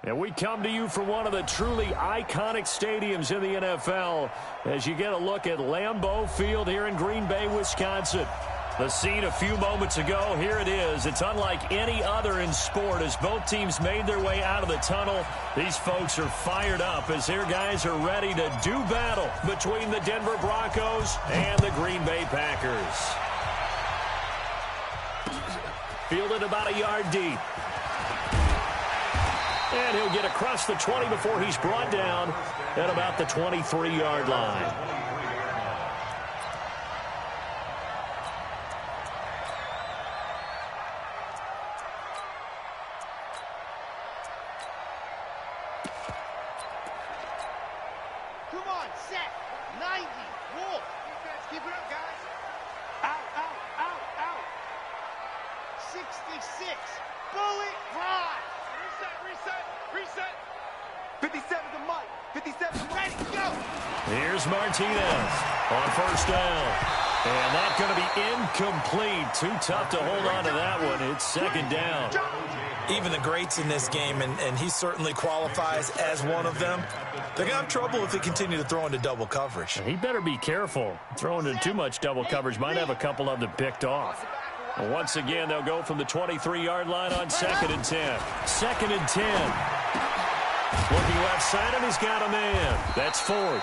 And we come to you from one of the truly iconic stadiums in the NFL as you get a look at Lambeau Field here in Green Bay, Wisconsin. The scene a few moments ago, here it is. It's unlike any other in sport as both teams made their way out of the tunnel. These folks are fired up as their guys are ready to do battle between the Denver Broncos and the Green Bay Packers. Fielded about a yard deep. And he'll get across the 20 before he's brought down at about the 23-yard line. Come on, set. 90. Wolf. Defense, keep it up, guys. Out. 66. Bullet drive. Reset. 57 to Mike. 57 ready, go. Here's Martinez on first down. And that's going to be incomplete. Too tough to hold on to that one. It's second down. Even the greats in this game, and he certainly qualifies as one of them, they're going to have trouble if they continue to throw into double coverage. He better be careful. Throwing into too much double coverage might have a couple of them picked off. And once again, they'll go from the 23-yard line on 2nd and 10. 2nd and 10. Looking left side, and he's got a man. That's Ford.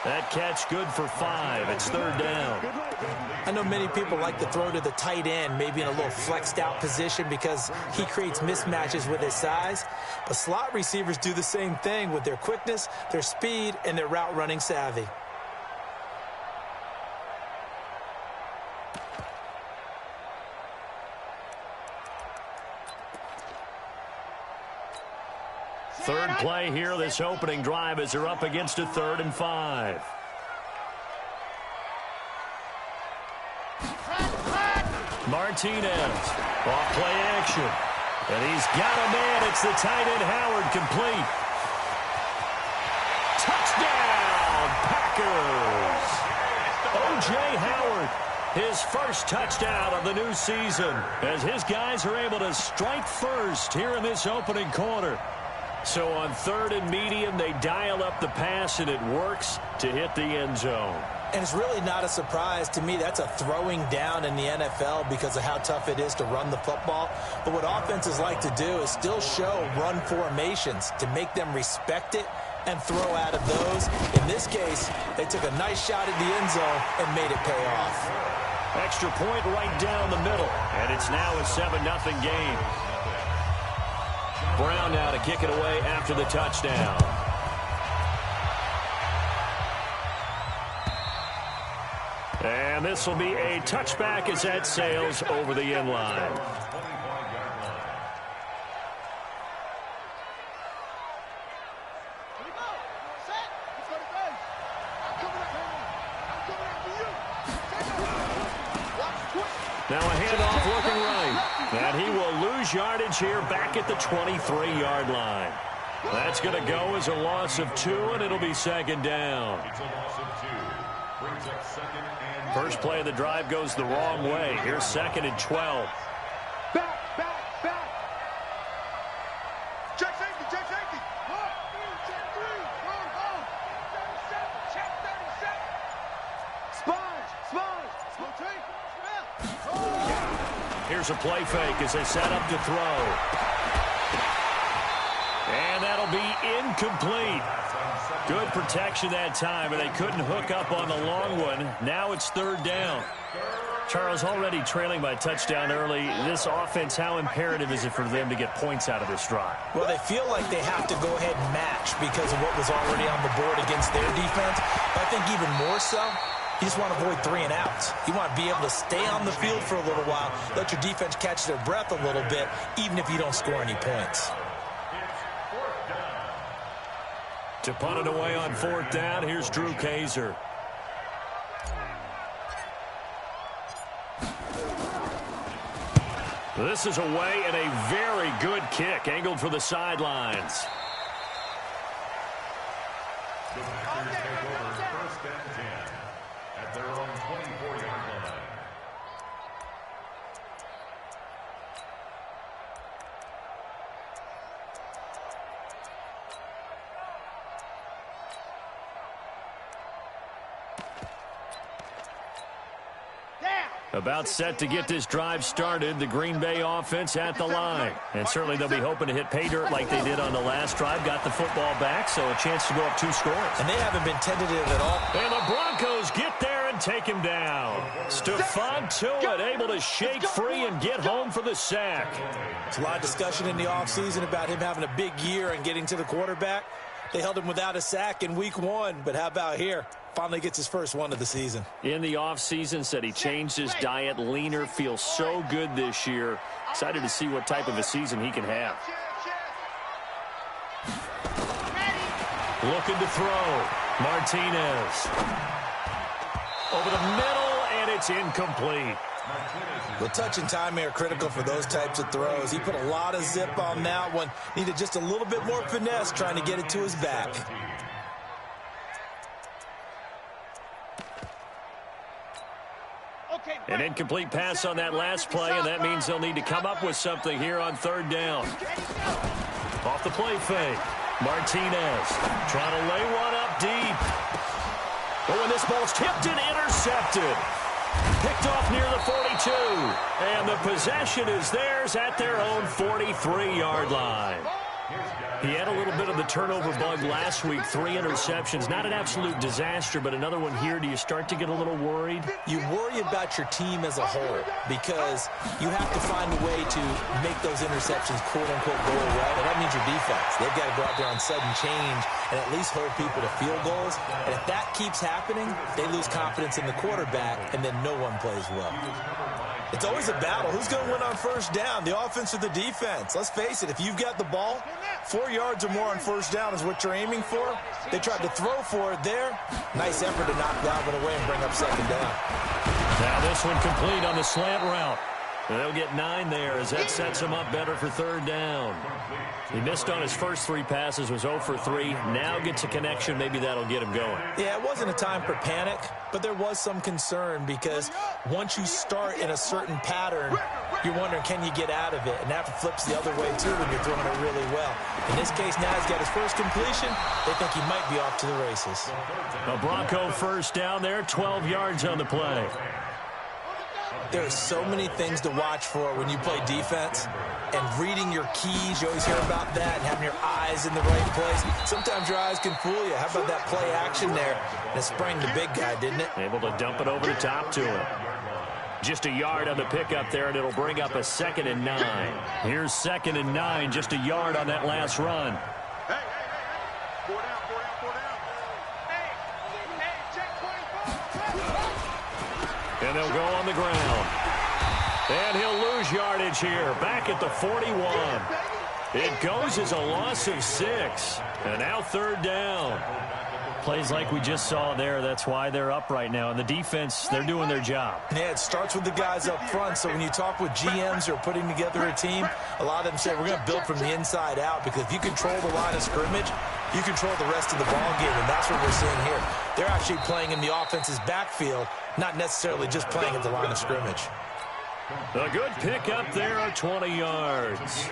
That catch good for 5. It's 3rd down. I know many people like to throw to the tight end, maybe in a little flexed out position because he creates mismatches with his size. But slot receivers do the same thing with their quickness, their speed, and their route running savvy. Third play here, this opening drive as they're up against a 3rd and 5. Martinez, off play action. And he's got a man. It's the tight end Howard, complete. Touchdown, Packers. O.J. Howard, his first touchdown of the new season as his guys are able to strike first here in this opening quarter. So on 3rd and medium, they dial up the pass, and it works to hit the end zone. And it's really not a surprise to me. That's a throwing down in the NFL because of how tough it is to run the football. But what offenses like to do is still show run formations to make them respect it and throw out of those. In this case, they took a nice shot at the end zone and made it pay off. Extra point right down the middle, and it's now a 7-0 game. Brown now to kick it away after the touchdown. And this will be a touchback as that sails over the end line. Now a handoff looking right. And he will lose yardage here back at the 23-yard line. That's going to go as a loss of 2, and it'll be 2nd down. First play of the drive goes the wrong way. Here's 2nd and 12. Back. Check safety. Check 3. Go. Check 37. Sponge. Here's a play fake as they set up to throw. And that'll be incomplete. Good protection that time, and they couldn't hook up on the long one. Now it's 3rd down. Charles, already trailing by touchdown early. This offense, how imperative is it for them to get points out of this drive? Well, they feel like they have to go ahead and match because of what was already on the board against their defense. But I think even more so, you just want to avoid 3 and outs. You want to be able to stay on the field for a little while, let your defense catch their breath a little bit, even if you don't score any points. To punt it away on 4th down, here's Drew Kaiser. This is away and a very good kick, angled for the sidelines. First and 10 at their own 24-yard line. About set to get this drive started, the Green Bay offense at the line. And certainly they'll be hoping to hit pay dirt like they did on the last drive. Got the football back, so a chance to go up 2 scores. And they haven't been tentative at all. And the Broncos get there and take him down. Stephon Tuitt able to shake free and get home for the sack. There's a lot of discussion in the offseason about him having a big year and getting to the quarterback. They held him without a sack in week 1, but how about here? Finally gets his first one of the season. In the offseason, said he changed his diet, leaner, feels so good this year. Excited to see what type of a season he can have. Looking to throw. Martinez. Over the middle, and it's incomplete. The touch and time are critical for those types of throws. He put a lot of zip on that one. Needed just a little bit more finesse trying to get it to his back. An incomplete pass on that last play, and that means they'll need to come up with something here on 3rd down. Off the play fake. Martinez trying to lay one up deep. Oh, and this ball's tipped and intercepted. Picked off near the 42. And the possession is theirs at their own 43-yard line. He had a little bit of the turnover bug last week, 3 interceptions. Not an absolute disaster, but another one here. Do you start to get a little worried? You worry about your team as a whole because you have to find a way to make those interceptions, quote-unquote, go away. And that means your defense. They've got to go out there on sudden change and at least hold people to field goals. And if that keeps happening, they lose confidence in the quarterback, and then no one plays well. It's always a battle. Who's going to win on 1st down, the offense or the defense? Let's face it, if you've got the ball, 4 yards or more on 1st down is what you're aiming for. They tried to throw for it there. Nice effort to knock that one away and bring up 2nd down. Now this one complete on the slant route. And they'll get 9 there as that sets him up better for 3rd down. He missed on his first 3 passes, was 0 for 3. Now gets a connection. Maybe that'll get him going. Yeah, it wasn't a time for panic, but there was some concern because once you start in a certain pattern, you're wondering, can you get out of it? And that flips the other way, too, when you're throwing it really well. In this case, now he's got his first completion. They think he might be off to the races. A Bronco 1st down there, 12 yards on the play. There are so many things to watch for when you play defense, and reading your keys, you always hear about that, and having your eyes in the right place. Sometimes your eyes can fool you. How about that play action there? And it sprang the big guy, didn't it? Able to dump it over the top to him. Just a yard on the pickup there, and it'll bring up a 2nd and 9. Here's 2nd and 9, just a yard on that last run. And they'll go on the ground. And he'll lose yardage here. Back at the 41. It goes as a loss of 6. And now 3rd down. Plays like we just saw there. That's why they're up right now. And the defense, they're doing their job. Yeah, it starts with the guys up front. So when you talk with GMs who are putting together a team, a lot of them say, we're going to build from the inside out. Because if you control the line of scrimmage, you control the rest of the ball game. And that's what we're seeing here. They're actually playing in the offense's backfield, not necessarily just playing at the line of scrimmage. A good pick up there at 20 yards.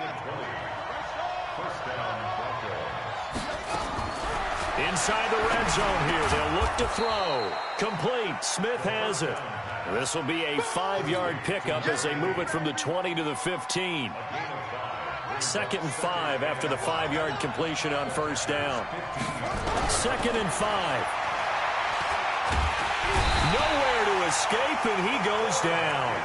Inside the red zone here. They'll look to throw. Complete. Smith has it. This will be a 5-yard pickup as they move it from the 20 to the 15. 2nd and 5 after the 5-yard completion on 1st down. 2nd and 5. Nowhere to escape, and he goes down.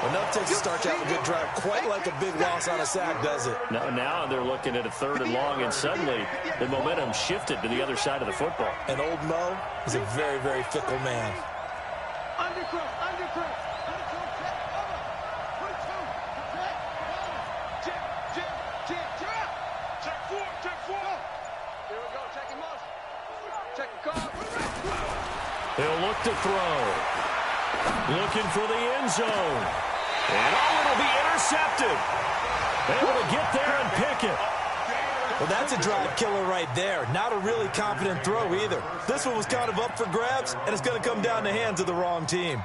Enough takes to start to have a good drive. Quite like a big loss on a sack, does it? Now they're looking at a 3rd and long, and suddenly the momentum shifted to the other side of the football. And old Mo is a very, very fickle man. He'll look to throw. Looking for the end zone. And it'll be intercepted. Able to get there and pick it. Well, that's a drive killer right there. Not a really confident throw either. This one was kind of up for grabs, and it's going to come down the hands of the wrong team.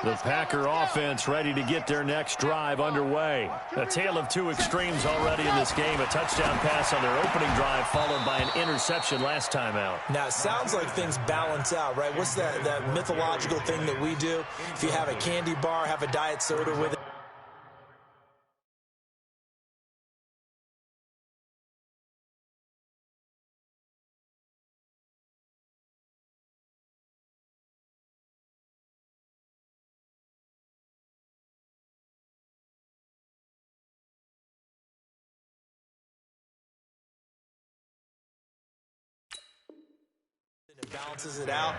The Packer offense ready to get their next drive underway. A tale of two extremes already in this game. A touchdown pass on their opening drive followed by an interception last time out. Now, it sounds like things balance out, right? What's that mythological thing that we do? If you have a candy bar, have a diet soda with it. It balances it out,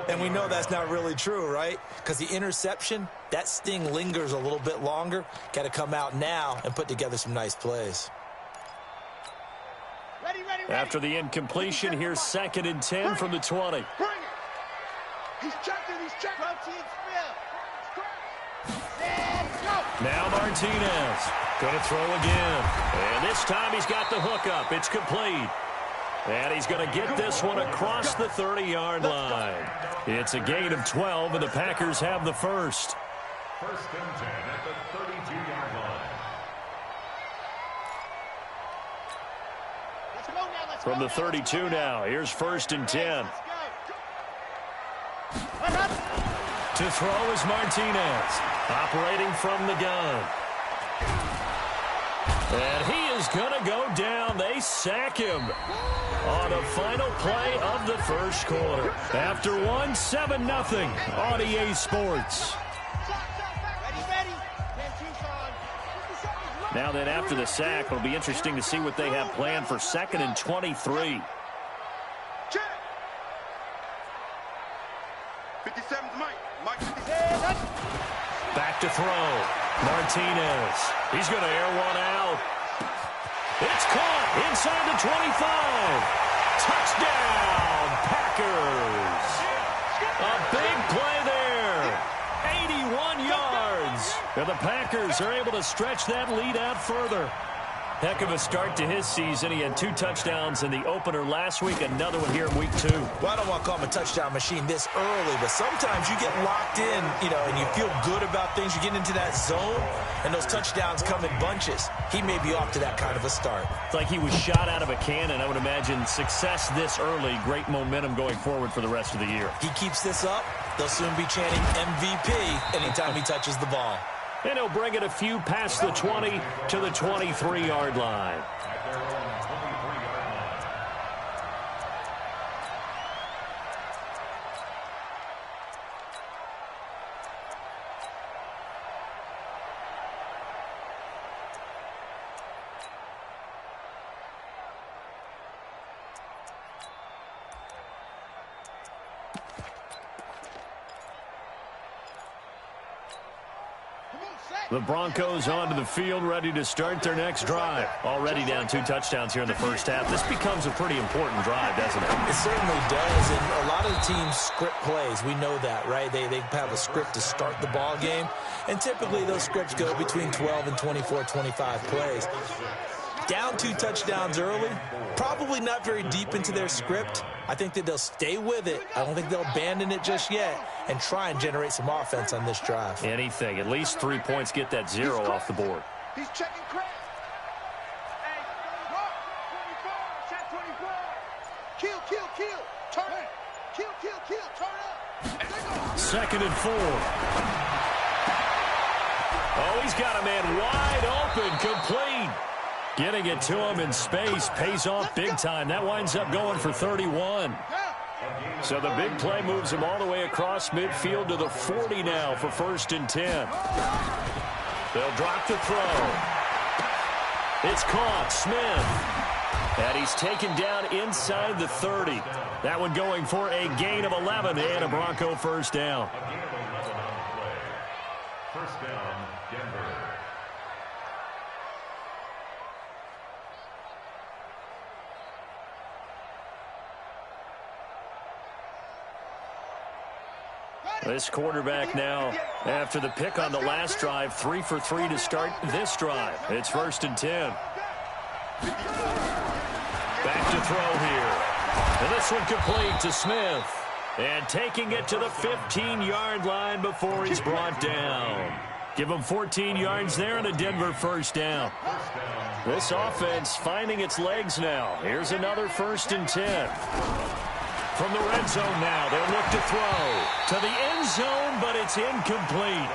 and we know that's not really true, right? Because the interception, that sting lingers a little bit longer. Got to come out now and put together some nice plays. Ready. After the incompletion, here's 2nd and 10 from the 20. Bring it. He's checking. Let's go. Now Martinez going to throw again. And this time he's got the hook up. It's complete. And he's going to get this one across the 30-yard line. It's a gain of 12, and the Packers have the first. 1st and 10 at the 32-yard line. Let's go now. From the 32 now, here's 1st and 10. To throw is Martinez, operating from the gun. And he is going to go down. They sack him on the final play of the first quarter. After 7-0 on EA Sports. Now then, after the sack, it'll be interesting to see what they have planned for 2nd and 23. 57's Mike. Back to throw. Martinez. He's going to air one out. It's caught inside the 25. Touchdown, Packers. A big play there. 81 yards. And the Packers are able to stretch that lead out further. Heck of a start to his season. He had 2 touchdowns in the opener last week, another one here in week 2. Well, I don't want to call him a touchdown machine this early, but sometimes you get locked in, and you feel good about things. You get into that zone, and those touchdowns come in bunches. He may be off to that kind of a start. It's like he was shot out of a cannon. I would imagine success this early, great momentum going forward for the rest of the year. He keeps this up, they'll soon be chanting MVP anytime he touches the ball. And he'll bring it a few past the 20 to the 23-yard line. The Broncos onto the field, ready to start their next drive. Already down 2 touchdowns here in the first half. This becomes a pretty important drive, doesn't it? It certainly does, and a lot of the teams script plays. We know that, right? They have a script to start the ball game, and typically those scripts go between 12 and 24, 25 plays. Down 2 touchdowns early, probably not very deep into their script. I think that they'll stay with it. I don't think they'll abandon it just yet and try and generate some offense on this drive. Anything. At least 3 points, get that 0 off the board. He's checking crack. Hey, look, 24, shot 24. Kill. Turn it. Kill, turn up. 2nd and 4. Oh, he's got a man wide open, complete. Getting it to him in space pays off big time. That winds up going for 31. So the big play moves him all the way across midfield to the 40 now for 1st and 10. They'll drop the throw. It's caught. Smith. And he's taken down inside the 30. That one going for a gain of 11 and a Bronco first down. First down, Denver. This quarterback now, after the pick on the last drive, 3 for 3 to start this drive. It's 1st and 10. Back to throw here. And this one complete to Smith. And taking it to the 15-yard line before he's brought down. Give him 14 yards there and a Denver first down. This offense finding its legs now. Here's another 1st and 10. From the red zone now, they'll look to throw to the end zone, but it's incomplete.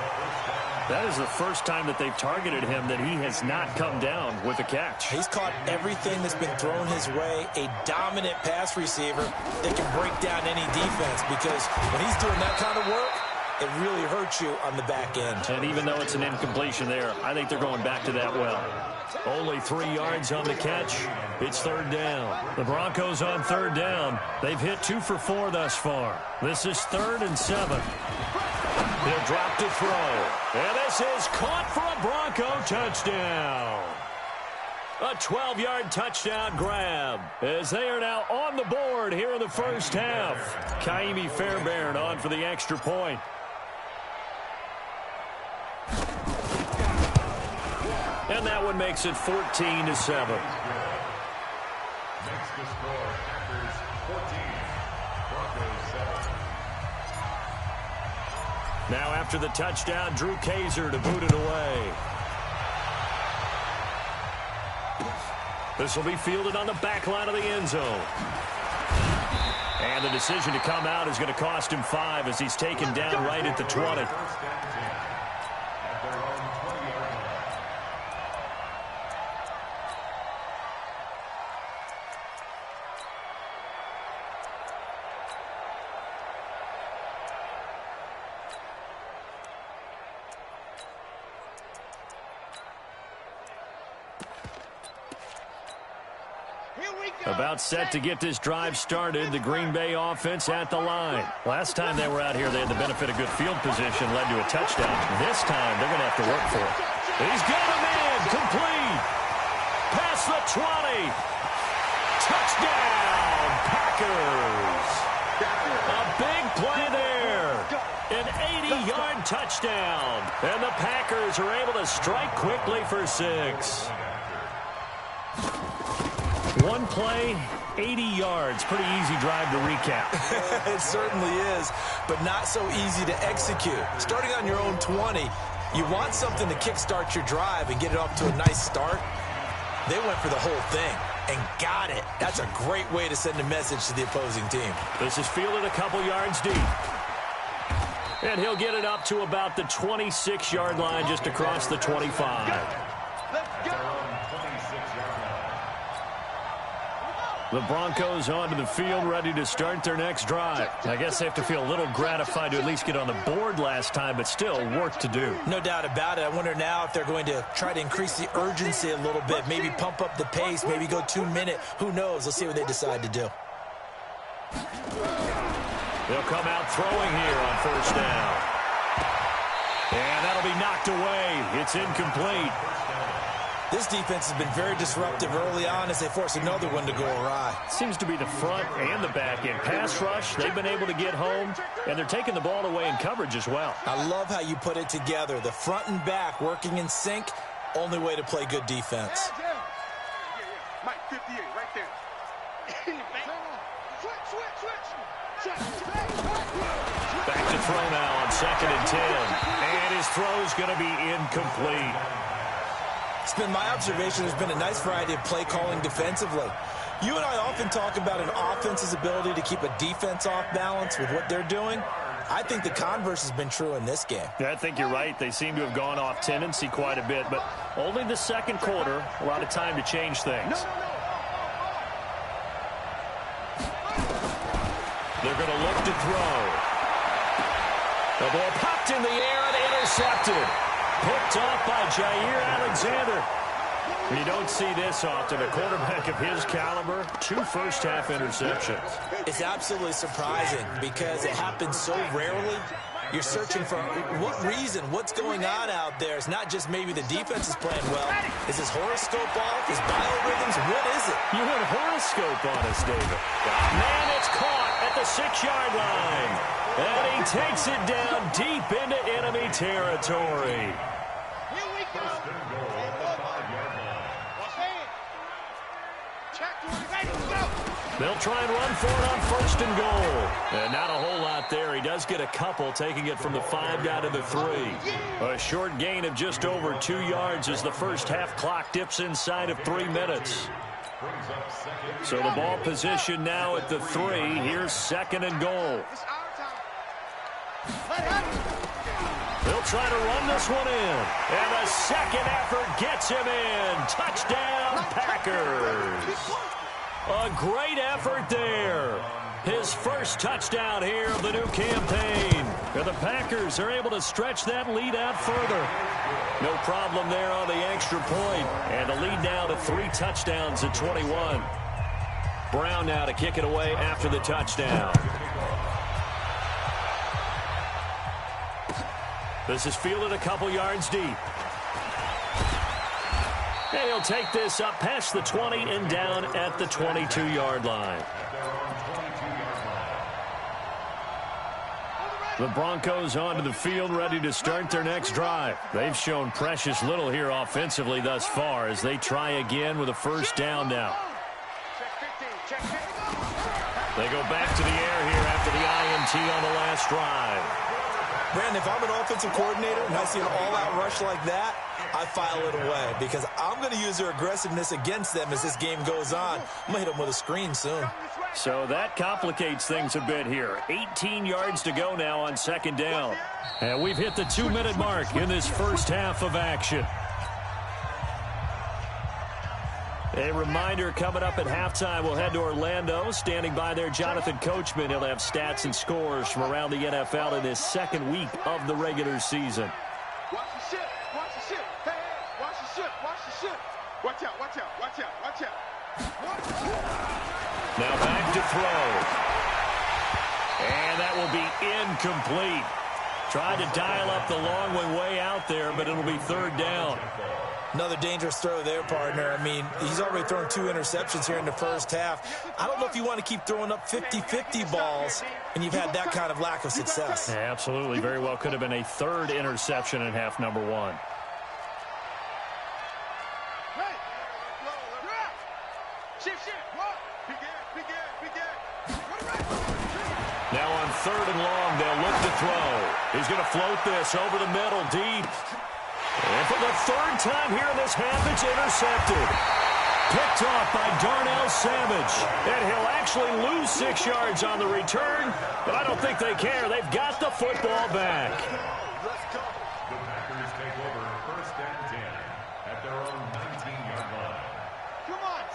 That is the first time that they've targeted him that he has not come down with a catch. He's caught everything that's been thrown his way. A dominant pass receiver that can break down any defense, because when he's doing that kind of work, it really hurts you on the back end. And even though it's an incompletion there, I think they're going back to that well. Only 3 yards on the catch. It's 3rd down. The Broncos on 3rd down. They've hit 2 for 4 thus far. This is 3rd and 7. He'll drop to throw. And this is caught for a Bronco touchdown. A 12-yard touchdown grab as they are now on the board here in the first half. Kaimi Fairbairn on for the extra point. And that one makes it 14-7. Next to score, Packers 14, Broncos 7. Now after the touchdown, Drew Kaiser to boot it away. This will be fielded on the back line of the end zone. And the decision to come out is going to cost him 5 as he's taken down right at the 20. About set to get this drive started, the Green Bay offense at the line. Last time they were out here, they had the benefit of good field position, led to a touchdown. This time, they're going to have to work for it. He's got him in, complete. Past the 20. Touchdown, Packers. A big play there. An 80-yard touchdown. And the Packers are able to strike quickly for 6. One play, 80 yards. Pretty easy drive to recap. It certainly is, but not so easy to execute. Starting on your own 20, you want something to kickstart your drive and get it off to a nice start. They went for the whole thing and got it. That's a great way to send a message to the opposing team. This is fielded a couple yards deep. And he'll get it up to about the 26-yard line, just across the 25. Let's go. The Broncos onto the field, ready to start their next drive. I guess they have to feel a little gratified to at least get on the board last time, but still work to do. No doubt about it. I wonder now if they're going to try to increase the urgency a little bit, maybe pump up the pace, maybe go 2-minute. Who knows? Let's see what they decide to do. They'll come out throwing here on 1st down. And that'll be knocked away. It's incomplete. This defense has been very disruptive early on as they force another one to go awry. Seems to be the front and the back end. Pass rush, they've been able to get home, and they're taking the ball away in coverage as well. I love how you put it together. The front and back working in sync, only way to play good defense. Mike, 58, right there. Back to throw now on 2nd and 10. And his throw's going to be incomplete. It's been my observation there's been a nice variety of play calling defensively. You and I often talk about an offense's ability to keep a defense off balance with what they're doing. I think the converse has been true in this game. Yeah, I think you're right. They seem to have gone off tendency quite a bit, but only the second quarter, a lot of time to change things. They're going to look to throw. The ball popped in the air and intercepted. Picked off by Jair Alexander. You don't see this often. A quarterback of his caliber, 2 first-half interceptions. It's absolutely surprising because it happens so rarely. You're searching for what reason, what's going on out there. It's not just maybe the defense is playing well. Is his horoscope off? His biorhythms? What is it? You went horoscope on us, David. Man, it's caught at the 6-yard line. And he takes it down deep into enemy territory. Here we go. Check, ready, go. They'll try and run for it on 1st and goal. And not a whole lot there. He does get a couple, taking it from the 5 down to the 3. A short gain of just over 2 yards as the first half clock dips inside of 3 minutes. So the ball position now at the 3. Here's 2nd and goal. They'll try to run this one in. And the second effort gets him in. Touchdown, Packers. A great effort there. His first touchdown here of the new campaign. And the Packers are able to stretch that lead out further. No problem there on the extra point. And the lead now to 3 touchdowns at 21. Brown now to kick it away after the touchdown. This is fielded a couple yards deep. And he'll take this up past the 20 and down at the 22-yard line. The Broncos onto the field, ready to start their next drive. They've shown precious little here offensively thus far as they try again with a first down now. They go back to the air here after the INT on the last drive. Brandon, if I'm an offensive coordinator and I see an all-out rush like that, I file it away because I'm going to use their aggressiveness against them as this game goes on. I'm going to hit them with a screen soon. So that complicates things a bit here. 18 yards to go now on 2nd down. And we've hit the 2-minute mark in this first half of action. A reminder coming up at halftime, we'll head to Orlando. Standing by there, Jonathan Coachman. He'll have stats and scores from around the NFL in this 2nd week of the regular season. Watch the ship. Watch the ship. Hey, hey, watch the ship. Watch the ship. Watch out. Watch out. Watch out. Watch out. Now back to throw. And that will be incomplete. Tried to dial up the long one way out there, but it'll be 3rd down. Another dangerous throw there, partner. I mean, he's already thrown 2 interceptions here in the first half. I don't know if you want to keep throwing up 50-50 balls, and you've had that kind of lack of success. Yeah, absolutely. Very well could have been a 3rd interception in half number 1. Now on 3rd and long, they'll look to throw. He's going to float this over the middle, deep. And for the 3rd time here in this half, it's intercepted. Picked off by Darnell Savage. And he'll actually lose 6 yards on the return, but I don't think they care. They've got the football back. The Packers take over 1st and 10 at their own 19-yard line.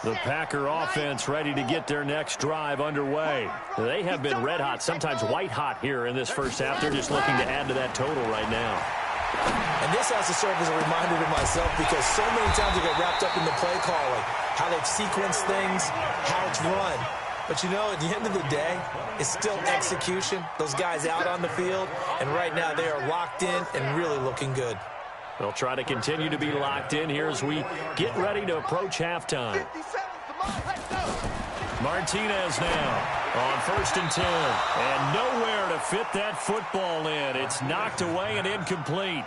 The Packer offense ready to get their next drive underway. They have been red hot, sometimes white hot here in this first half. They're just looking to add to that total right now. And this has to serve as a reminder to myself because so many times I get wrapped up in the play calling, how they've sequenced things, how it's run. But, you know, at the end of the day, it's still execution. Those guys out on the field, and right now they are locked in and really looking good. They'll try to continue to be locked in here as we get ready to approach halftime. Martinez now on 1st and 10. And nowhere to fit that football in. It's knocked away and incomplete.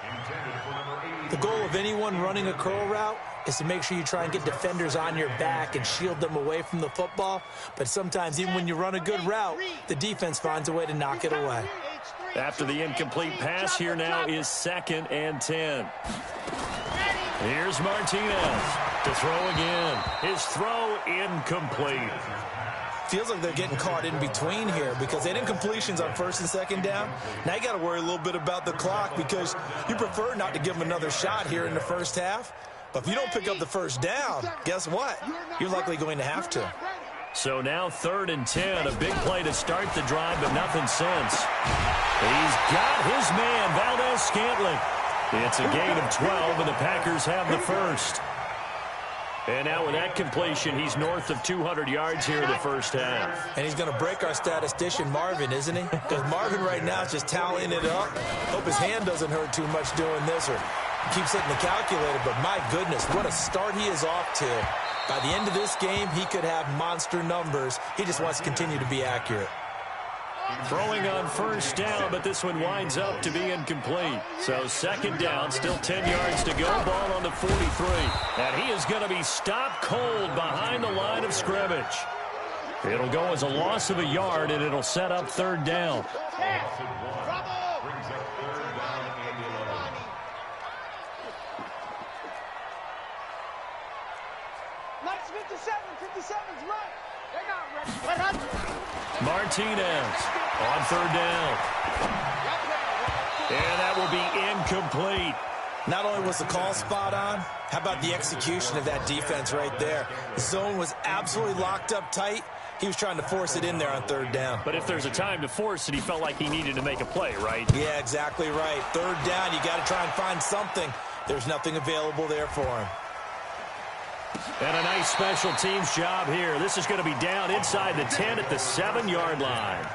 The goal of anyone running a curl route is to make sure you try and get defenders on your back and shield them away from the football. But sometimes even when you run a good route, the defense finds a way to knock it away. After the incomplete pass, here now is 2nd and 10. Here's Martinez to throw again. His throw incomplete. Feels like they're getting caught in between here because they had incompletions on 1st and 2nd down. Now you got to worry a little bit about the clock because you prefer not to give them another shot here in the first half. But if you don't pick up the first down, guess what? You're likely going to have to. So now 3rd and 10, a big play to start the drive, but nothing since. He's got his man, Valdez-Scantling. It's a gain of 12, and the Packers have the first. And now with that completion, he's north of 200 yards here in the first half. And he's going to break our statistician, Marvin, isn't he? Because Marvin right now is just tallying it up. Hope his hand doesn't hurt too much doing this or keeps hitting the calculator. But my goodness, what a start he is off to. By the end of this game, he could have monster numbers. He just wants to continue to be accurate. Throwing on 1st down, but this one winds up to be incomplete. So 2nd down, still 10 yards to go. Ball on the 43. And he is going to be stopped cold behind the line of scrimmage. It'll go as a loss of a yard, and it'll set up third down. Brings up third down and 11. Nice 57's right. They're not ready. Martinez on third down. And that will be incomplete. Not only was the call spot on, how about the execution of that defense right there? The zone was absolutely locked up tight. He was trying to force it in there on third down. But if there's a time to force it, he felt like he needed to make a play, right? Yeah, exactly right. Third down, you got to try and find something. There's nothing available there for him. And a nice special teams job here. This is going to be down inside the 10 at the 7-yard line.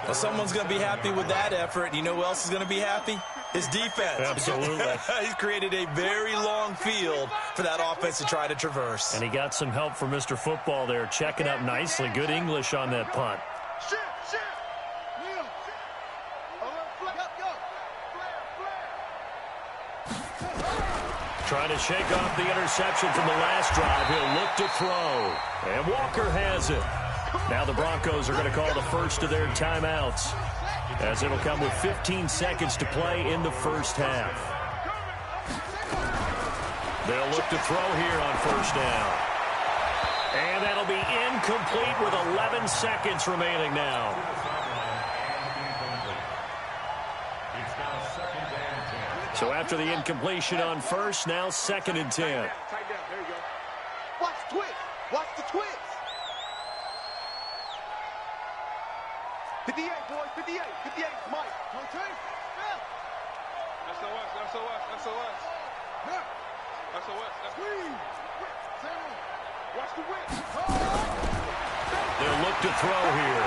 Well, someone's going to be happy with that effort. You know who else is going to be happy? His defense. Absolutely. He's created a very long field for that offense to try to traverse. And he got some help from Mr. Football there, checking up nicely. Good English on that punt. Trying to shake off the interception from the last drive. He'll look to throw. And Walker has it. Now the Broncos are going to call the first of their timeouts, as it'll come with 15 seconds to play in the first half. They'll look to throw here on first down. And that'll be incomplete with 11 seconds remaining now. So after the incompletion on first, now 2nd and 10. There you go. Watch the twist. Watch the twist. 58, boys. 58. 58. Mike. Okay. Yeah. SOS. Watch the whip. They'll look to throw here.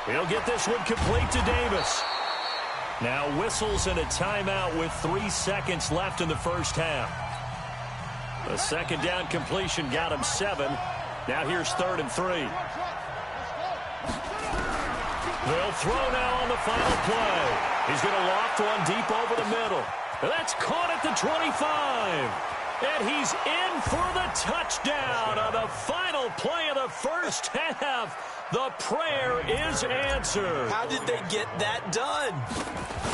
He'll get this one complete to Davis. Now whistles and a timeout with 3 seconds left in the first half. The second down completion got him 7. Now here's 3rd and 3. They'll throw now on the final play. He's going to loft one deep over the middle. That's caught at the 25. And he's in for the touchdown on the final play of the first half. The prayer is answered. How did they get that done?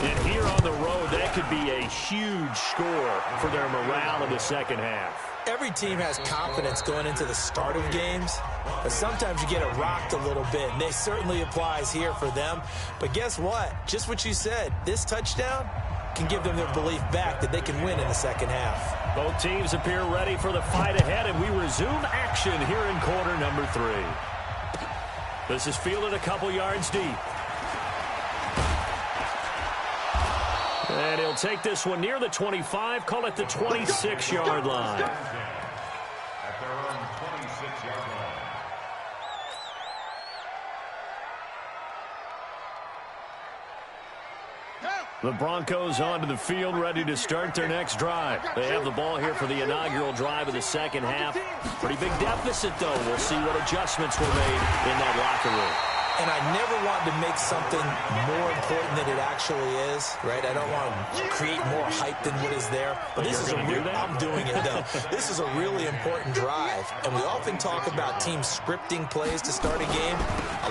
And here on the road, that could be a huge score for their morale in the second half. Every team has confidence going into the start of games, but sometimes you get it rocked a little bit, and it certainly applies here for them. But guess what? Just what you said, this touchdown can give them their belief back that they can win in the second half. Both teams appear ready for the fight ahead, and we resume action here in quarter number 3. This is fielded a couple yards deep. And he'll take this one near the 25, call it the 26-yard line. At their own 26-yard line. The Broncos onto the field, ready to start their next drive. They have the ball here for the inaugural drive of the second half. Pretty big deficit, though. We'll see what adjustments were made in that locker room. And I never want to make something more important than it actually is, right? I don't want to create more hype than what is there. But this is a real, I'm doing it, though. This is a really important drive. And we often talk about teams scripting plays to start a game.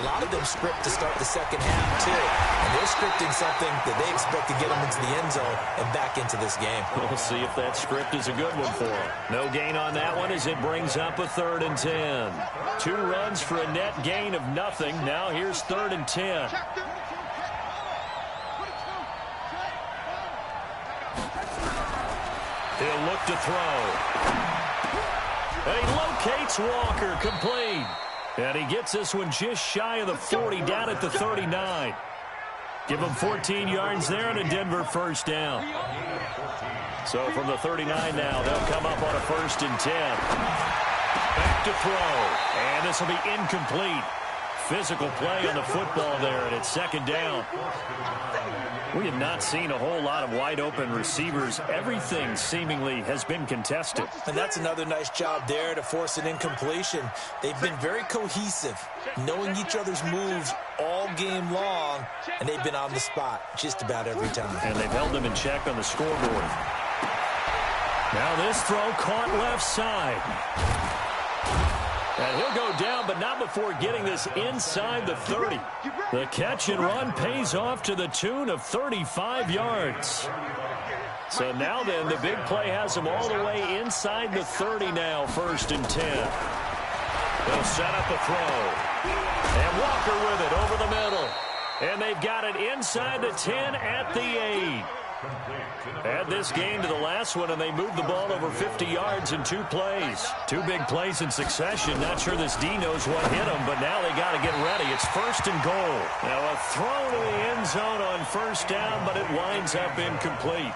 A lot of them script to start the second half, too. And they're scripting something that they expect to get them into the end zone and back into this game. We'll see if that script is a good one for them. No gain on that one as it brings up a 3rd and 10. 2 runs for a net gain of nothing. Now here's 3rd and 10. He'll look to throw. And he locates Walker, complete. And he gets this one just shy of the 40, down at the 39. Give him 14 yards there and a Denver first down. So from the 39 now, they'll come up on a 1st and 10. Back to throw. And this will be incomplete. Physical play on the football there, and it's 2nd down. We have not seen a whole lot of wide-open receivers. Everything seemingly has been contested. And that's another nice job there to force an incompletion. They've been very cohesive, knowing each other's moves all game long, and they've been on the spot just about every time. And they've held them in check on the scoreboard. Now this throw caught left side. And he'll go down, but not before getting this inside the 30. The catch and run pays off to the tune of 35 yards. So now then, the big play has him all the way inside the 30 now, 1st and 10. They'll set up a throw. And Walker with it over the middle. And they've got it inside the 10 at the 8. Add this game to the last one, and they moved the ball over 50 yards in 2 plays. 2 big plays in succession. Not sure this D knows what hit him, but now they got to get ready. It's 1st and goal. Now a throw to the end zone on 1st down, but it winds up incomplete.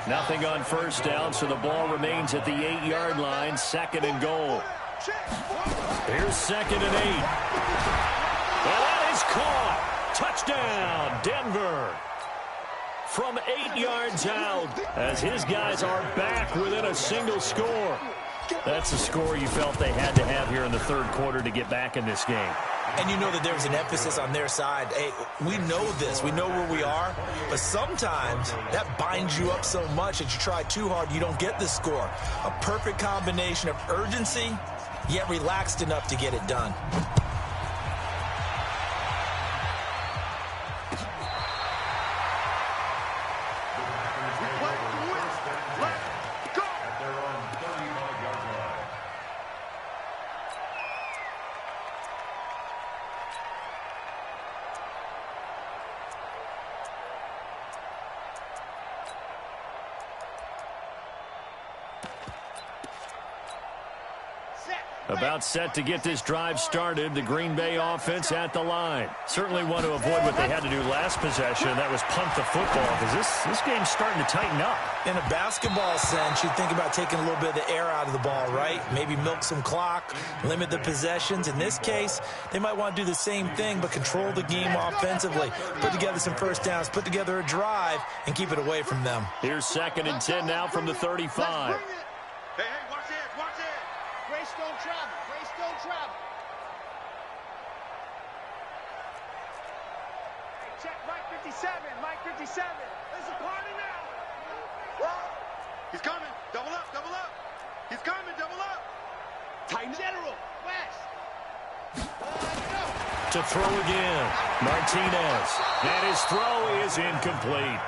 Nothing on 1st down, so the ball remains at the 8-yard line. 2nd and goal. Here's 2nd and 8. Well, that is caught. Touchdown, Denver. From 8 yards out, as his guys are back within a single score. That's a score you felt they had to have here in the 3rd quarter to get back in this game. And you know that there was an emphasis on their side. Hey, we know this. We know where we are. But sometimes that binds you up so much that you try too hard, you don't get the score. A perfect combination of urgency, yet relaxed enough to get it done. About set to get this drive started. The Green Bay offense at the line. Certainly want to avoid what they had to do last possession. That was punt the football, because this game's starting to tighten up. In a basketball sense, you think about taking a little bit of the air out of the ball, right? Maybe milk some clock, limit the possessions. In this case, they might want to do the same thing, but control the game offensively. Put together some 1st downs, put together a drive, and keep it away from them. Here's 2nd and 10 now from the 35. Hey, watch it, watch it. Grace don't travel, Grace don't travel. Hey, check Mike 57, Mike 57. There's a party now. Whoa. He's coming, double up, double up. He's coming, double up. Tight General, West. Let's go. To throw again, Martinez. And his throw is incomplete.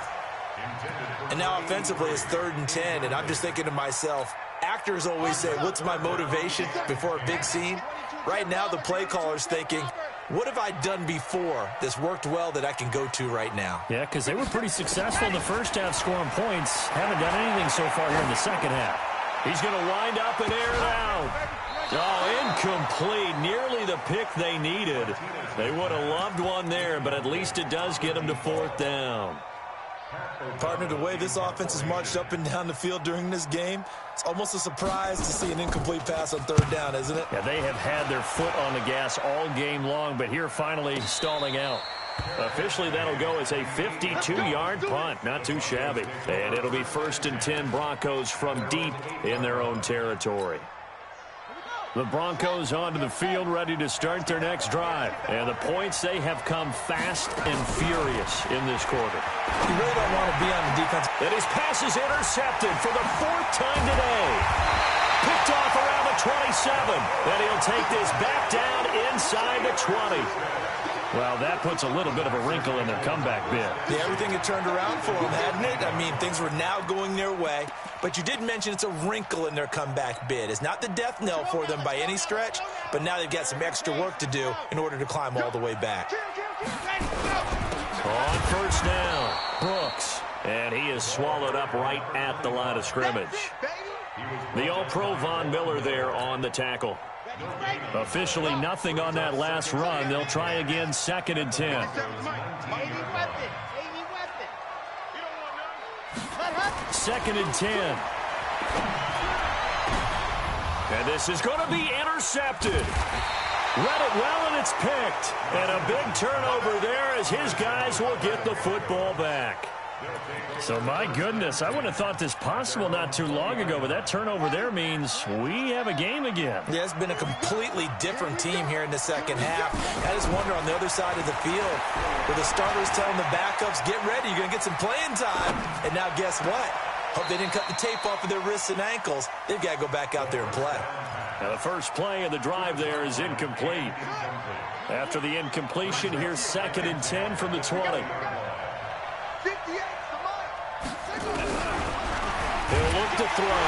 And now offensively it's 3rd and 10, and I'm just thinking to myself, actors always say, what's my motivation before a big scene? Right now the play caller's thinking, what have I done before that's worked well that I can go to right now? Yeah, because they were pretty successful in the 1st half scoring points. Haven't done anything so far here in the 2nd half. He's going to wind up and air it out. Oh, incomplete. Nearly the pick they needed. They would have loved one there, but at least it does get them to 4th down. Partner, the way this offense has marched up and down the field during this game, it's almost a surprise to see an incomplete pass on 3rd down, isn't it? Yeah, they have had their foot on the gas all game long, but here finally stalling out. Officially, that'll go as a 52-yard punt. Not too shabby. And it'll be 1st and 10 Broncos from deep in their own territory. The Broncos onto the field, ready to start their next drive. And the points, they have come fast and furious in this quarter. You really don't want to be on the defense. And his pass is intercepted for the 4th time today. Picked off around the 27. And he'll take this back down inside the 20. Well, that puts a little bit of a wrinkle in their comeback bid. Yeah, everything had turned around for them, hadn't it? I mean, things were now going their way. But you did mention it's a wrinkle in their comeback bid. It's not the death knell for them by any stretch, but now they've got some extra work to do in order to climb all the way back. On 1st down, Brooks. And he is swallowed up right at the line of scrimmage. The All-Pro Von Miller there on the tackle. Officially nothing on that last run. They'll try again, 2nd and 10. 2nd and 10. And this is going to be intercepted. Read it well, and it's picked. And a big turnover there as his guys will get the football back. So, my goodness, I wouldn't have thought this possible not too long ago, but that turnover there means we have a game again. Yeah, it's been a completely different team here in the 2nd half. I just wonder on the other side of the field, where the starters telling the backups, get ready, you're going to get some playing time. And now guess what? Hope they didn't cut the tape off of their wrists and ankles. They've got to go back out there and play. Now the first play of the drive there is incomplete. After the incompletion, here's 2nd and 10 from the 20. He'll look to throw.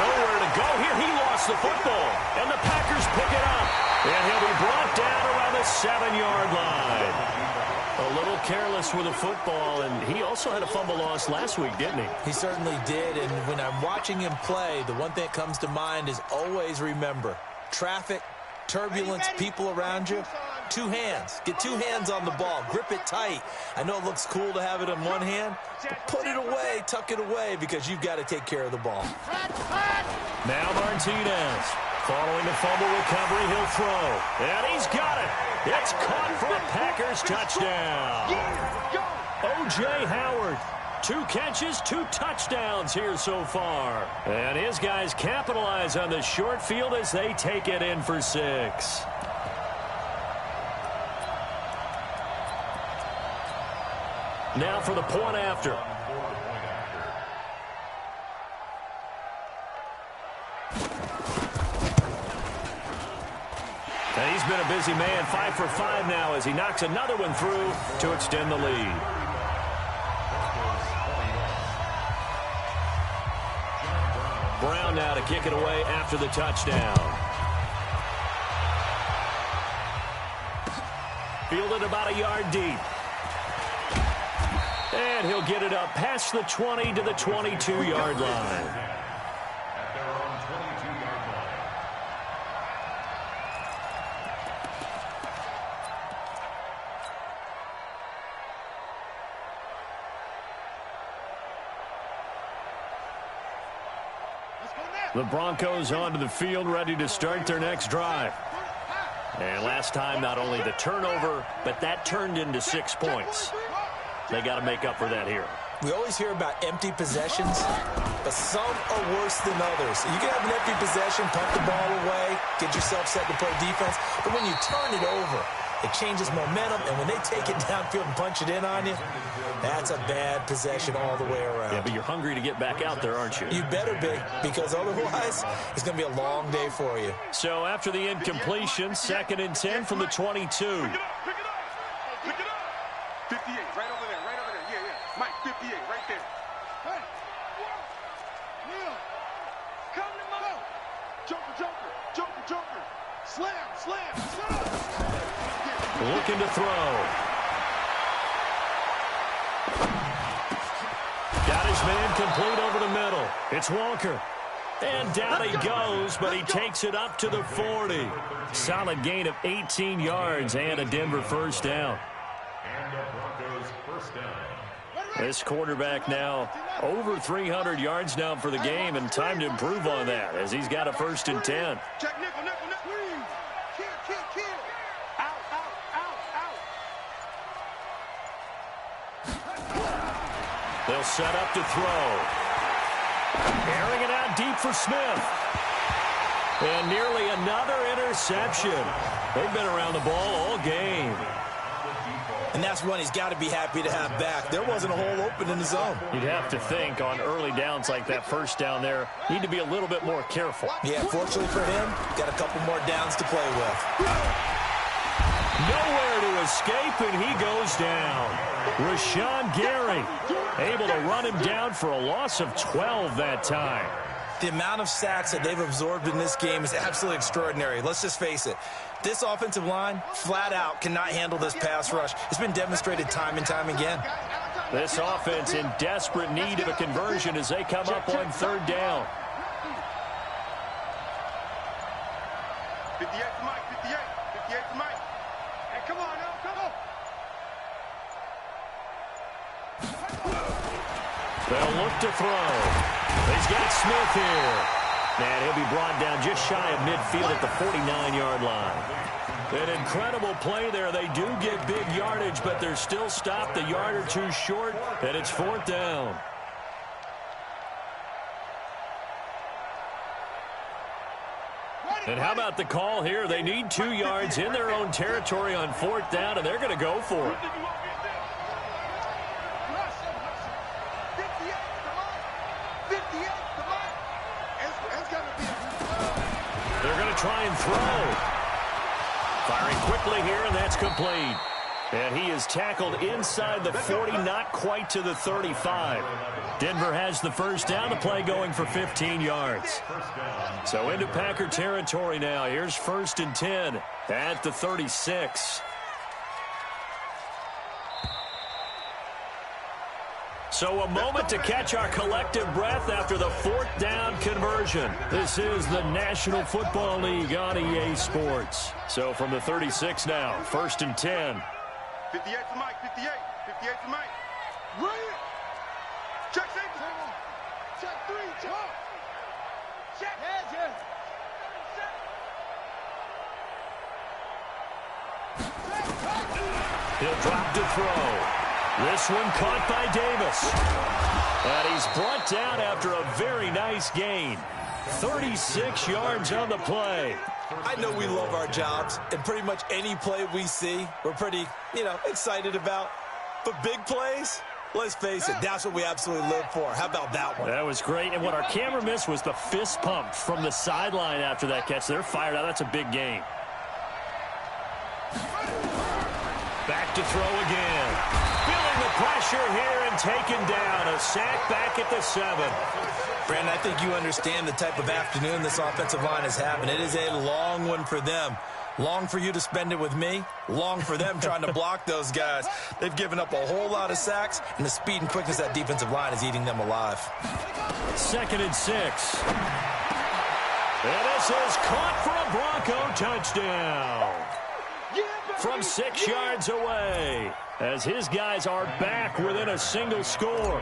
Nowhere to go here. He lost the football. And the Packers pick it up. And he'll be brought down around the 7-yard line. A little careless with the football, and he also had a fumble loss last week, didn't he? He certainly did, and when I'm watching him play, the one thing that comes to mind is always remember, traffic, turbulence, people around you, 2 hands. Get 2 hands on the ball. Grip it tight. I know it looks cool to have it in one hand, but put it away, tuck it away, because you've got to take care of the ball. Now Martinez. Following the fumble recovery, he'll throw. And he's got it. It's caught for a Packers touchdown. O.J. Howard, 2 catches, 2 touchdowns here so far. And his guys capitalize on the short field as they take it in for 6. Now for the point after. And he's been a busy man, 5 for 5 now as he knocks another one through to extend the lead. Brown now to kick it away after the touchdown. Fielded about a yard deep. And he'll get it up past the 20 to the 22-yard line. The Broncos onto the field, ready to start their next drive. And last time, not only the turnover, but that turned into 6 points. They got to make up for that here. We always hear about empty possessions, but some are worse than others. You can have an empty possession, punt the ball away, get yourself set to play defense, but when you turn it over, it changes momentum, and when they take it downfield and punch it in on you, that's a bad possession all the way around. Yeah, but you're hungry to get back out there, aren't you? You better be, because otherwise, it's going to be a long day for you. So after the incompletion, 2nd and 10 from the 22. Pick it up, pick it up, pick it up. 58, right over there, yeah, yeah. Mike, 58, right there. Hey, Neil, come to Mo. Joker. Slam. Looking to throw. Got his man complete over the middle. It's Walker. And down he goes, but he takes it up to the 40. Solid gain of 18 yards and a Denver first down. And the Broncos first down. This quarterback now over 300 yards now for the game, and time to improve on that as he's got a 1st and 10. Check nickel. Kill. Out. They'll set up to throw. Airing it out deep for Smith. And nearly another interception. They've been around the ball all game. And that's one he's got to be happy to have back. There wasn't a hole open in the zone. You'd have to think on early downs like that first down there, need to be a little bit more careful. Yeah, fortunately for him, got a couple more downs to play with. Nowhere to escape, and he goes down. Rashawn Gary able to run him down for a loss of 12 that time. The amount of sacks that they've absorbed in this game is absolutely extraordinary. Let's just face it. This offensive line, flat out, cannot handle this pass rush. It's been demonstrated time and time again. This offense in desperate need of a conversion as they come up on 3rd down. 58 for Mike, 58 for Mike. Hey, come on now, come on. They'll look to throw. He's got Smith here. And he'll be brought down just shy of midfield at the 49-yard line. An incredible play there. They do get big yardage, but they're still stopped a yard or two short, and it's 4th down. And how about the call here? They need 2 yards in their own territory on 4th down, and they're going to go for it. They're going to try and throw. Firing quickly here, and that's complete. And he is tackled inside the 40, not quite to the 35. Denver has the first down. The play going for 15 yards. So into Packer territory now. Here's 1st and 10 at the 36. So a moment to catch our collective breath after the 4th down conversion. This is the National Football League on EA Sports. So from the 36 now, 1st and 10. 58 to Mike, 58. 58 to Mike. Right. Check safety. Check 3. Check. Check. He'll drop to throw. This one caught by Davis. And he's brought down after a very nice gain. 36 yards on the play. I know we love our jobs, and pretty much any play we see, we're pretty, excited about. But big plays, let's face it, that's what we absolutely live for. How about that one? That was great. And what our camera missed was the fist pump from the sideline after that catch. They're fired out. That's a big gain. Back to throw again. Feeling the pressure here and taken down. A sack back at the 7. Brandon, I think you understand the type of afternoon this offensive line is having. It is a long one for them. Long for you to spend it with me. Long for them trying to block those guys. They've given up a whole lot of sacks, and the speed and quickness of that defensive line is eating them alive. 2nd and 6. And this is caught for a Bronco touchdown. From 6 yards away, as his guys are back within a single score.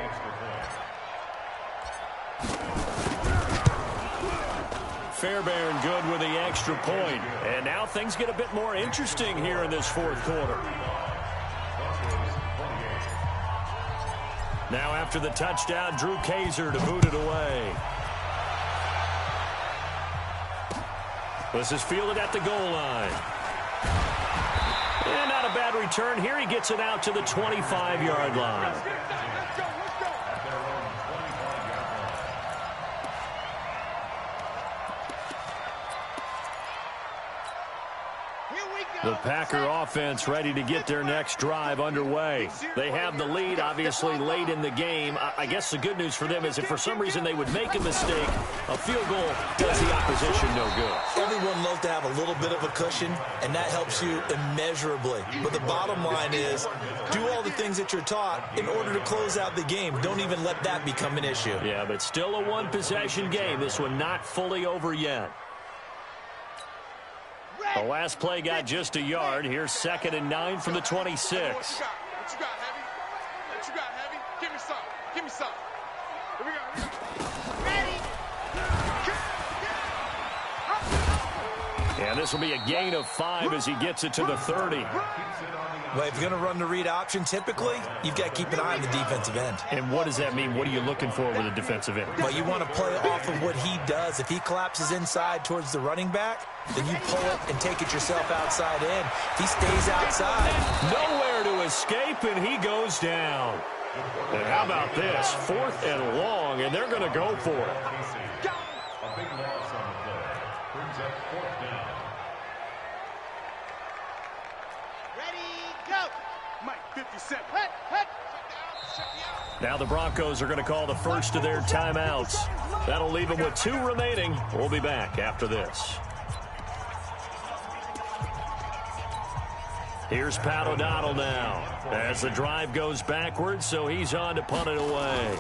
Fairbairn good with the extra point. And now things get a bit more interesting here in this 4th quarter. Now after the touchdown, Drew Kaiser to boot it away. This is fielded at the goal line. And not a bad return here. He gets it out to the 25-yard line. The Packer offense ready to get their next drive underway. They have the lead, obviously, late in the game. I guess the good news for them is if for some reason they would make a mistake, a field goal does the opposition no good. Everyone loves to have a little bit of a cushion, and that helps you immeasurably. But the bottom line is, do all the things that you're taught in order to close out the game. Don't even let that become an issue. Yeah, but still a one-possession game. This one not fully over yet. The last play got just a yard. Here's 2nd and 9 from the 26. What you got, Heavy? What you got, Heavy? Give me some. Give me some. Here we go. Ready? And this will be a gain of 5 as he gets it to the 30. Well, if you're going to run the read option, typically, you've got to keep an eye on the defensive end. And what does that mean? What are you looking for with a defensive end? Well, you want to play off of what he does. If he collapses inside towards the running back, then you pull it and take it yourself outside in. If he stays outside, nowhere to escape, and he goes down. And how about this? 4th and long, and they're going to go for it. A big loss on the play. Brings up 4th down. Mike, 57. Now the Broncos are going to call the first of their timeouts. That'll leave them with 2 remaining. We'll be back after this. Here's Pat O'Donnell now as the drive goes backwards, so he's on to punt it away.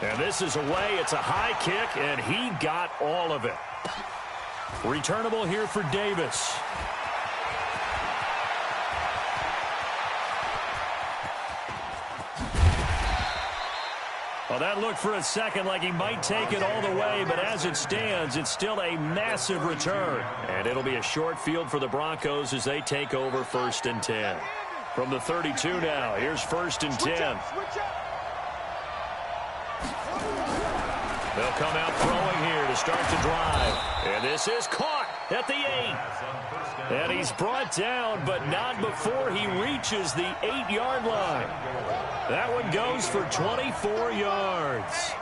And this is away. It's a high kick, and he got all of it. Returnable here for Davis. Well, that looked for a second like he might take it all the way, but as it stands, it's still a massive return. And it'll be a short field for the Broncos as they take over 1st and 10. From the 32 now, here's 1st and 10. They'll come out throwing here to start the drive. And this is caught at the 8. And he's brought down, but not before he reaches the 8-yard line. That one goes for 24 yards.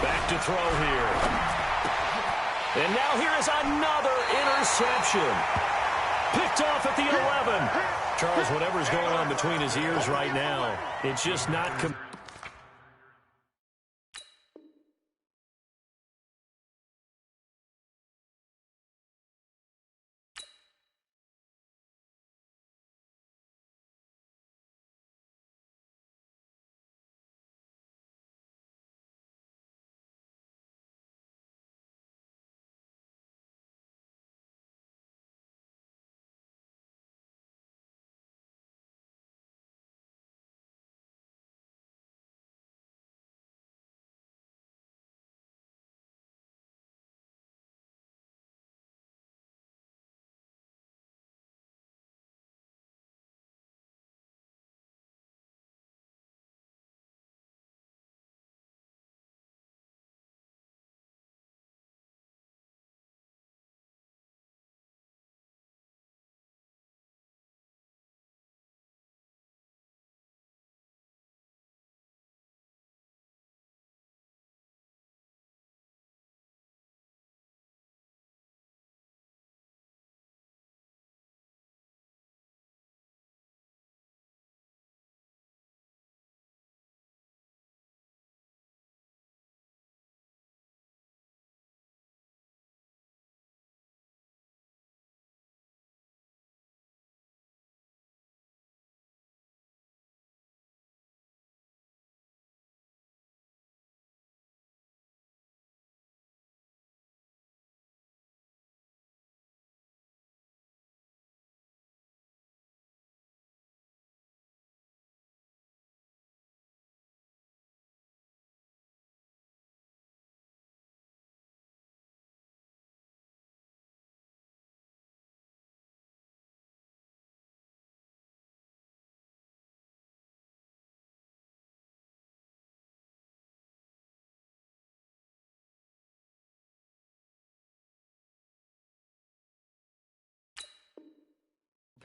Back to to throw here. And now here is another interception. Picked off at the 11. Charles, whatever's going on between his ears right now, it's just not...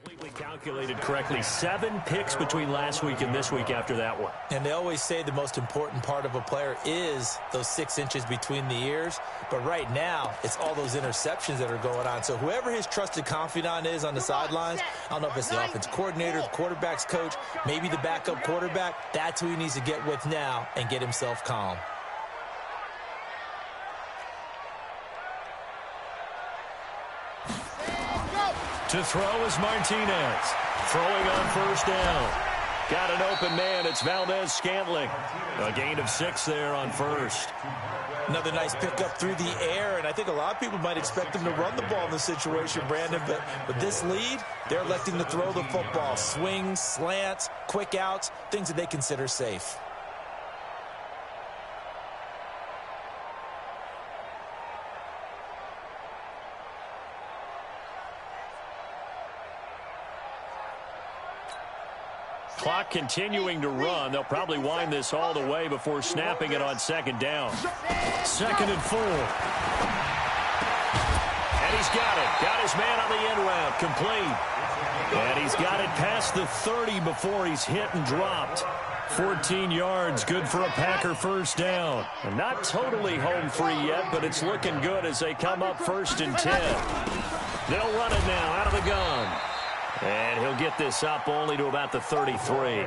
Completely calculated correctly. 7 picks between last week and this week after that one. And they always say the most important part of a player is those 6 inches between the ears. But right now, it's all those interceptions that are going on. So whoever his trusted confidant is on the sidelines, I don't know if it's the offense coordinator, the quarterback's coach, maybe the backup quarterback, that's who he needs to get with now and get himself calm. To throw is Martinez. Throwing on first down. Got an open man. It's Valdez-Scantling. A gain of 6 there on first. Another nice pickup through the air, and I think a lot of people might expect him to run the ball in this situation, Brandon, but with this lead, they're electing to throw the football. Swings, slants, quick outs, things that they consider safe. Clock continuing to run. They'll probably wind this all the way before snapping it on second down. 2nd and 4. And he's got it. Got his man on the end route. Complete. And he's got it past the 30 before he's hit and dropped. 14 yards. Good for a Packer first down. And not totally home free yet, but it's looking good as they come up 1st and 10. They'll run it now out of the gun. And he'll get this up only to about the 33.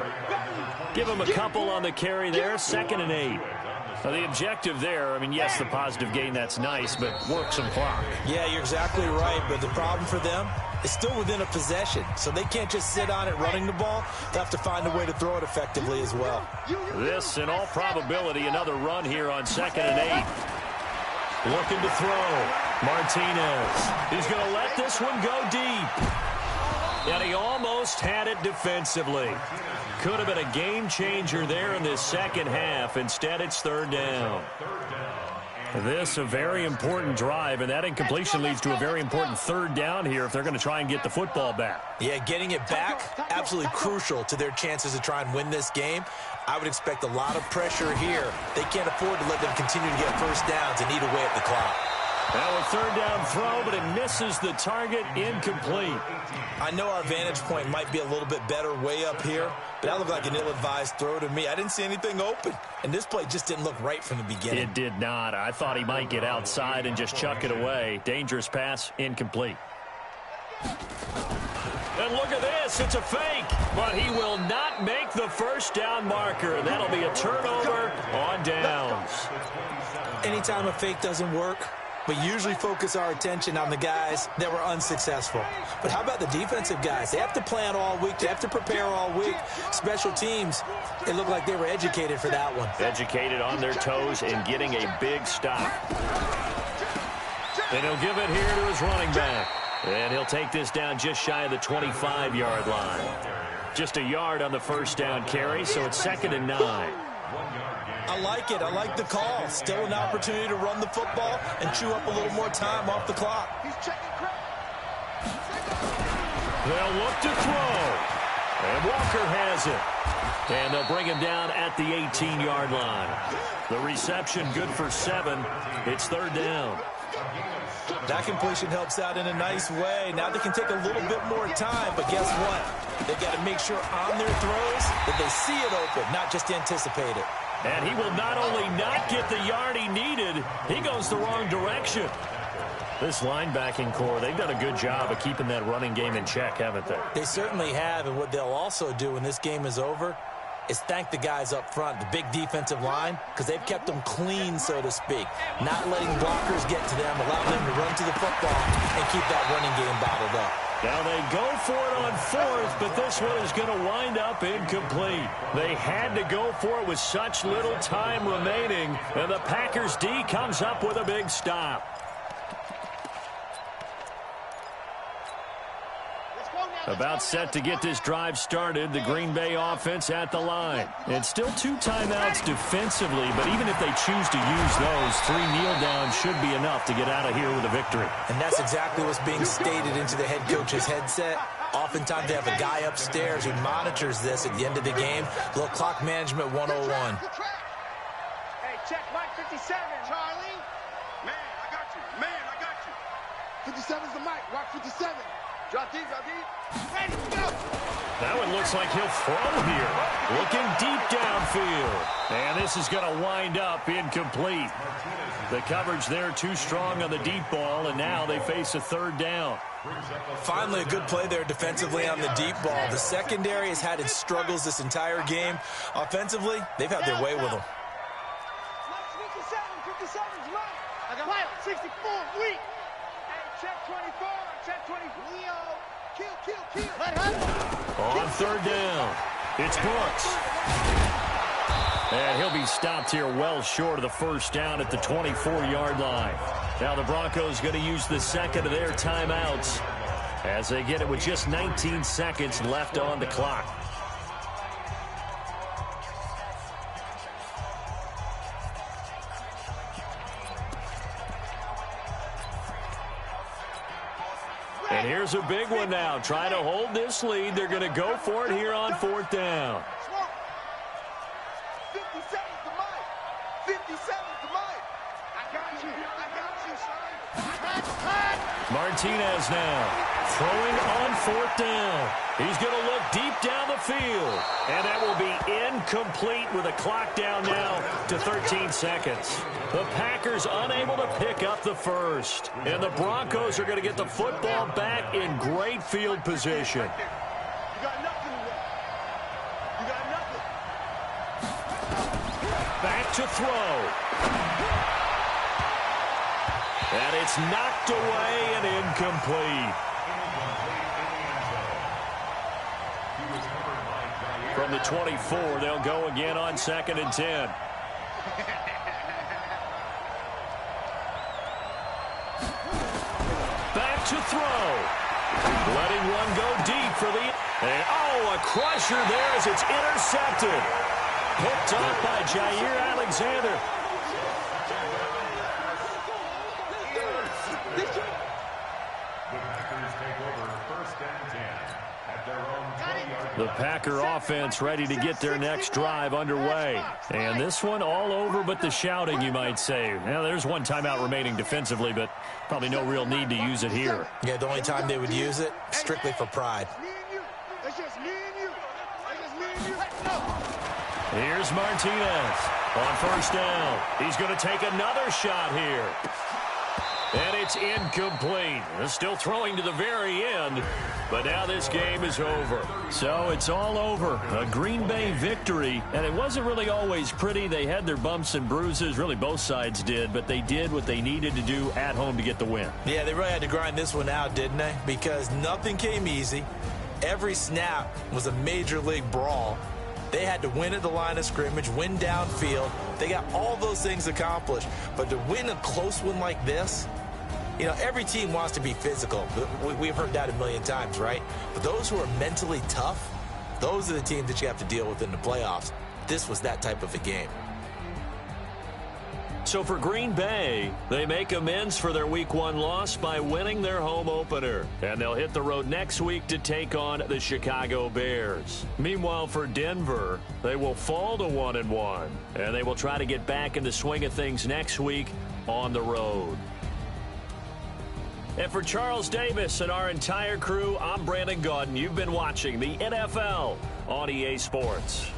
Give him a couple on the carry there. 2nd and 8. Now the objective there, I mean, yes, the positive gain, that's nice, but work some clock. Yeah, you're exactly right, but the problem for them is still within a possession, so they can't just sit on it running the ball. They have to find a way to throw it effectively as well. This, in all probability, another run here on 2nd and 8. Looking to throw. Martinez. He's going to let this one go deep. And he almost had it defensively. Could have been a game changer there in this second half. Instead, it's 3rd down. This a very important drive, and that incompletion leads to a very important 3rd down here if they're going to try and get the football back. Yeah, getting it back, absolutely crucial to their chances to try and win this game. I would expect a lot of pressure here. They can't afford to let them continue to get first downs and eat away at the clock. Now a third down throw, but it misses the target, incomplete. I know our vantage point might be a little bit better way up here, but that looked like an ill-advised throw to me. I didn't see anything open, and this play just didn't look right from the beginning. It did not. I thought he might get outside and just chuck it away. Dangerous pass, incomplete. And look at this. It's a fake, but he will not make the first down marker. That'll be a turnover on downs. Anytime a fake doesn't work, we usually focus our attention on the guys that were unsuccessful. But how about the defensive guys? They have to plan all week. They have to prepare all week. Special teams, it looked like they were educated for that one. Educated on their toes and getting a big stop. And he'll give it here to his running back. And he'll take this down just shy of the 25-yard line. Just a yard on the first down carry, so it's 2nd and 9. I like it. I like the call. Still an opportunity to run the football and chew up a little more time off the clock. They'll look to throw. And Walker has it. And they'll bring him down at the 18-yard line. The reception good for 7. It's 3rd down. That completion helps out in a nice way. Now they can take a little bit more time, but guess what? They've got to make sure on their throws that they see it open, not just anticipate it. And he will not only not get the yard he needed, he goes the wrong direction. This linebacking core, they've done a good job of keeping that running game in check, haven't they? They certainly have, and what they'll also do when this game is over is thank the guys up front, the big defensive line, because they've kept them clean, so to speak. Not letting blockers get to them, allowing them to run to the football and keep that running game bottled up. Now they go for it on 4th, but this one is going to wind up incomplete. They had to go for it with such little time remaining, and the Packers D comes up with a big stop. About set to get this drive started, the Green Bay offense at the line. It's still 2 timeouts defensively, but even if they choose to use those, 3 kneel downs should be enough to get out of here with a victory. And that's exactly what's being stated into the head coach's headset. Oftentimes they have a guy upstairs who monitors this at the end of the game. Little clock management 101. Hey, check Mike 57, Charlie. Man, I got you. Man, I got you. 57's the mic. Rock 57. Drop deep, drop deep. Ready, go. That one looks like he'll throw here. Looking deep downfield. And this is going to wind up incomplete. The coverage there too strong on the deep ball, and now they face a 3rd down. Finally, a good play there defensively on the deep ball. The secondary has had its struggles this entire game. Offensively, they've had their way with them. 57's right. I got Wild, 64, weak. Hey, check 24, check 24. Leo, kill. On 3rd down, it's Brooks. And he'll be stopped here well short of the first down at the 24-yard line. Now the Broncos going to use the 2nd of their timeouts as they get it with just 19 seconds left on the clock. And here's a big one now. Trying to hold this lead. They're going to go for it here on 4th down. 57's the mic. 57's the mic. I got you, son. Martinez now throwing on 4th down. He's going to look deep down the field. And that will be incomplete with a clock down now to 13 seconds. The Packers unable to pick up the first. And the Broncos are going to get the football back in great field position. You got nothing left. You got nothing. Back to throw. And it's knocked away and incomplete. From the 24, they'll go again on 2nd and 10. Back to throw. Letting one go deep for the... And, oh, a crusher there as it's intercepted. Picked up by Jair Alexander. The Packers take over 1st and 10 at their own 20-yard The Packer offense ready to get their next drive underway. And this one all over but the shouting, you might say. Now, there's one timeout remaining defensively, but probably no real need to use it here. Yeah, the only time they would use it, strictly for pride. Here's Martinez on first down. He's going to take another shot here. And it's incomplete. Still throwing to the very end, but now this game is over. So it's all over. A Green Bay victory, and it wasn't really always pretty. They had their bumps and bruises. Really, both sides did, but they did what they needed to do at home to get the win. Yeah, they really had to grind this one out, didn't they? Because nothing came easy. Every snap was a major league brawl. They had to win at the line of scrimmage, win downfield. They got all those things accomplished. But to win a close one like this, you know, every team wants to be physical. We've heard that a million times, right? But those who are mentally tough, those are the teams that you have to deal with in the playoffs. This was that type of a game. So for Green Bay, they make amends for their Week 1 loss by winning their home opener. And they'll hit the road next week to take on the Chicago Bears. Meanwhile, for Denver, they will fall to 1-1. And they will try to get back in the swing of things next week on the road. And for Charles Davis and our entire crew, I'm Brandon Gaudin. You've been watching the NFL on EA Sports.